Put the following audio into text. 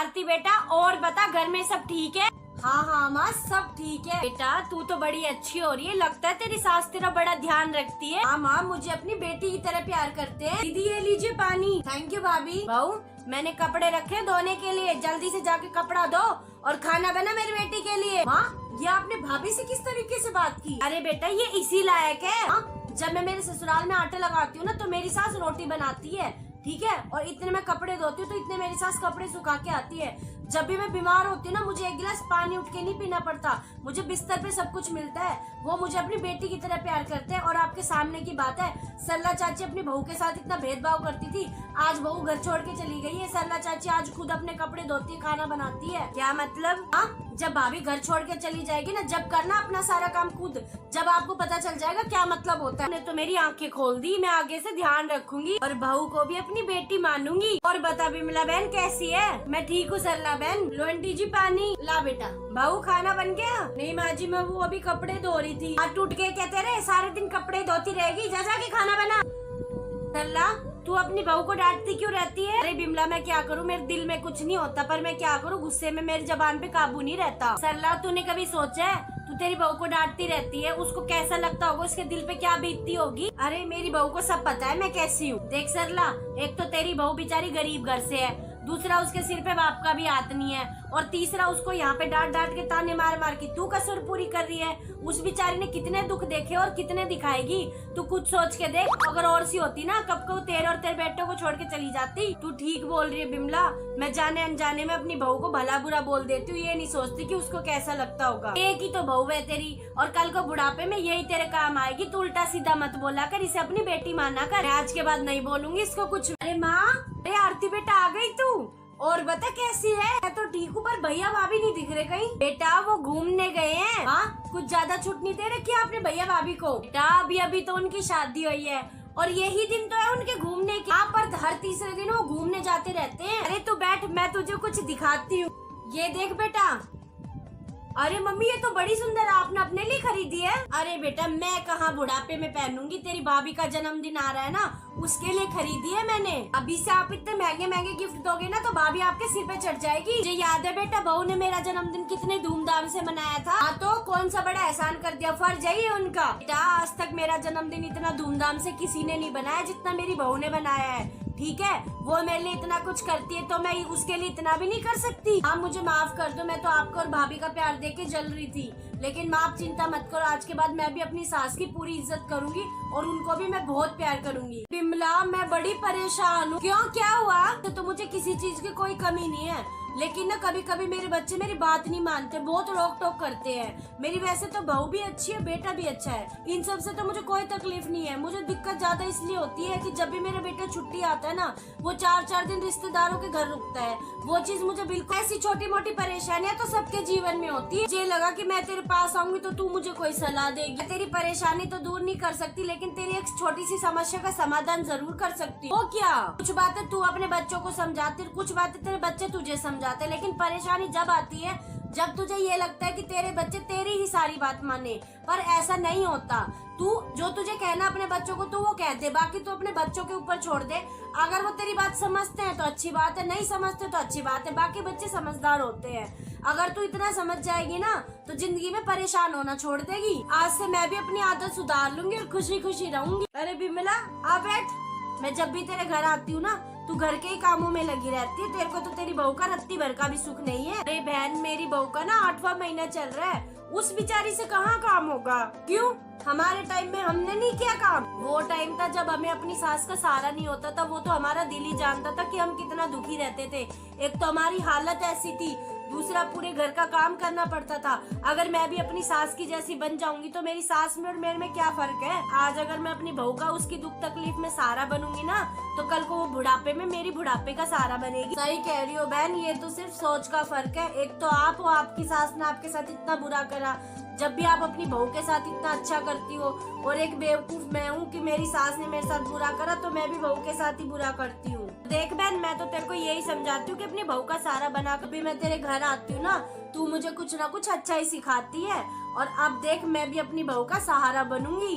आरती बेटा, और बता घर में सब ठीक है? हाँ हाँ माँ, सब ठीक है। बेटा तू तो बड़ी अच्छी हो रही है, लगता है तेरी सास तेरा बड़ा ध्यान रखती है। हाँ माँ, मुझे अपनी बेटी की तरह प्यार करते हैं। दीदी ये लीजिए पानी। थैंक यू भाभी। बहू मैंने कपड़े रखे धोने के लिए, जल्दी से जाके कपड़ा धो और खाना बना मेरी बेटी के लिए। माँ ये आपने भाभी से किस तरीके से बात की? अरे बेटा ये इसी लायक है। जब मैं मेरे ससुराल में आटे लगाती हूँ ना तो मेरी सास रोटी बनाती है, ठीक है, और इतने मैं कपड़े धोती हूँ तो इतने मेरी सास कपड़े सुखा के आती है। जब भी मैं बीमार होती हूँ ना, मुझे एक गिलास पानी उठ के नहीं पीना पड़ता, मुझे बिस्तर पे सब कुछ मिलता है। वो मुझे अपनी बेटी की तरह प्यार करते हैं। और आपके सामने की बात है, सरला चाची अपनी बहू के साथ इतना भेदभाव करती थी, आज बहू घर छोड़ के चली गई है। सरला चाची आज खुद अपने कपड़े धोती है, खाना बनाती है। क्या मतलब? जब भाभी घर छोड़ के चली जाएगी ना, जब करना अपना सारा काम खुद, जब आपको पता चल जाएगा क्या मतलब होता है। तो मेरी आंखें खोल दी, मैं आगे से ध्यान रखूंगी और बहू को भी अपनी बेटी मानूंगी। और बता बिमला बहन कैसी है? मैं ठीक हूँ सरला बहन। लो आंटी जी पानी। ला बेटा। बहू खाना बन गया? नहीं माँ जी, मैं वो अभी कपड़े धो रही थी। हाथ टूट के कहते रहे सारे दिन कपड़े धोती रहेगी, जा जाके खाना बना। सरला तू अपनी बहू को डांटती क्यों रहती है? अरे बिमला मैं क्या करूँ, मेरे दिल में कुछ नहीं होता, पर मैं क्या करूँ, गुस्से में मेरी जबान पे काबू नहीं रहता। सरला तूने कभी सोचा है, तू तेरी बहू को डांटती रहती है, उसको कैसा लगता होगा, उसके दिल पे क्या बीतती होगी? अरे मेरी बहू को सब पता है मैं कैसी हूँ। देख सरला, एक तो तेरी बहू बेचारी गरीब घर से है, दूसरा उसके सिर पे बाप का भी हाथ नहीं है, और तीसरा उसको यहाँ पे डांट डांट के ताने मार मार के तू कसर पूरी कर रही है। उस बेचारी ने कितने दुख देखे और कितने दिखाएगी, तू कुछ सोच के देख। अगर और सी होती ना, कब को तेरे और तेरे बेटों को छोड़ के चली जाती। तू ठीक बोल रही है बिमला, मैं जाने अनजाने में अपनी बहू को भला बुरा बोल देती हूँ, ये नहीं सोचती कि उसको कैसा लगता होगा। एक ही तो बहू है तेरी, और कल को बुढ़ापे में यही तेरे काम आएगी। तू उल्टा सीधा मत बोला कर, इसे अपनी बेटी माना कर। आज के बाद नहीं बोलूंगी इसको कुछ। अरे माँ, अरे आरती बेटा आ गई तू? और बता कैसी है? मैं तो ठीक हूँ, पर भैया भाभी नहीं दिख रहे कहीं। बेटा वो घूमने गए हैं। हाँ कुछ ज्यादा छुट्टी नहीं दे रहे क्या आपने भैया भाभी को? बेटा अभी अभी तो उनकी शादी हुई है और यही दिन तो है उनके घूमने के। यहाँ पर हर तीसरे दिन वो घूमने जाते रहते हैं। अरे तू बैठ, मैं तुझे कुछ दिखाती हूँ। ये देख बेटा। अरे मम्मी ये तो बड़ी सुंदर आपने अपने लिए खरीदी है। अरे बेटा मैं कहाँ बुढ़ापे में पहनूंगी, तेरी भाभी का जन्मदिन आ रहा है ना, उसके लिए खरीदी है मैंने। अभी से आप इतने महंगे महंगे गिफ्ट दोगे ना तो भाभी आपके सिर पे चढ़ जाएगी। मुझे याद है बेटा, बहू ने मेरा जन्मदिन कितने धूमधाम से मनाया था। हाँ तो कौन सा बड़ा एहसान कर दिया, फर्ज है ये उनका। बेटा आज तक मेरा जन्मदिन इतना धूमधाम से किसी ने नहीं बनाया जितना मेरी बहू ने बनाया है, ठीक है। वो मेरे लिए इतना कुछ करती है तो मैं उसके लिए इतना भी नहीं कर सकती। आप मुझे माफ कर दो, मैं तो आपको और भाभी का प्यार देके जल रही थी, लेकिन माँ आप चिंता मत करो, आज के बाद मैं भी अपनी सास की पूरी इज्जत करूंगी और उनको भी मैं बहुत प्यार करूंगी। बिमला मैं बड़ी परेशान हूँ। क्यों, क्या हुआ? तो मुझे किसी चीज की कोई कमी नहीं है, लेकिन ना कभी कभी मेरे बच्चे मेरी बात नहीं मानते, बहुत रोक टोक करते हैं। मेरी वैसे तो बहू भी अच्छी है, बेटा भी अच्छा है, इन सब से तो मुझे कोई तकलीफ नहीं है। मुझे दिक्कत ज्यादा इसलिए होती है कि जब भी मेरा बेटा छुट्टी आता है ना, वो 4-4 दिन रिश्तेदारों के घर रुकता है। वो चीज मुझे बिल्कुल, ऐसी छोटी मोटी परेशानियां तो सबके जीवन में होती है। मुझे लगा कि मैं तेरे पास आऊंगी तो तू मुझे कोई सलाह देगी। तेरी परेशानी तो दूर नहीं कर सकती, लेकिन तेरी एक छोटी सी समस्या का समाधान जरूर कर सकती हूँ। वो क्या? कुछ बातें तू अपने बच्चों को समझाती, कुछ बातें तेरे बच्चे तुझे समझाते, लेकिन परेशानी जब आती है जब तुझे ये लगता है कि तेरे बच्चे तेरी ही सारी बात माने, पर ऐसा नहीं होता। तू जो तुझे कहना अपने बच्चों को तू वो कह दे, बाकी तू अपने बच्चों के ऊपर छोड़ दे। अगर वो तेरी बात समझते हैं तो अच्छी बात है, नहीं समझते तो अच्छी बात है, बाकी बच्चे समझदार होते हैं। अगर तू इतना समझ जाएगी ना तो जिंदगी में परेशान होना छोड़ देगी। आज से मैं भी अपनी आदत सुधार लूंगी और खुशी खुशी रहूंगी। अरे बिमला आ बैठ, मैं जब भी तेरे घर आती हूँ ना तू घर के ही कामों में लगी रहती है, तेरे को तो तेरी बहू का रत्ती भर का भी सुख नहीं है। अरे बहन मेरी बहू का ना 8वां महीना चल रहा है, उस बेचारी से कहाँ काम होगा? क्यों, हमारे टाइम में हमने नहीं किया काम? वो टाइम था जब हमें अपनी सास का सहारा नहीं होता था, वो तो हमारा दिल ही जानता था कि हम कितना दुखी रहते थे। एक तो हमारी हालत ऐसी थी, दूसरा पूरे घर का काम करना पड़ता था। अगर मैं भी अपनी सास की जैसी बन जाऊंगी तो मेरी सास में और मेरे में क्या फर्क है? आज अगर मैं अपनी बहू का उसकी दुख तकलीफ में सहारा बनूंगी ना तो कल को वो बुढ़ापे में मेरी बुढ़ापे का सहारा बनेगी। सही कह रही हो बहन, ये तो सिर्फ सोच का फर्क है। एक तो आप हो, आपकी सास ने आपके साथ इतना बुरा करा, जब भी आप अपनी बहू के साथ इतना अच्छा करती हो, और एक बेवकूफ मैं हूँ कि मेरी सास ने मेरे साथ बुरा करा तो मैं भी बहू के साथ ही बुरा करती हूँ। देख बहन मैं तो तेरे को यही समझाती हूँ कि अपनी बहू का सहारा बना। कभी मैं तेरे घर आती हूँ ना, तू मुझे कुछ ना कुछ अच्छा ही सिखाती है, और अब देख मैं भी अपनी बहू का सहारा बनूंगी।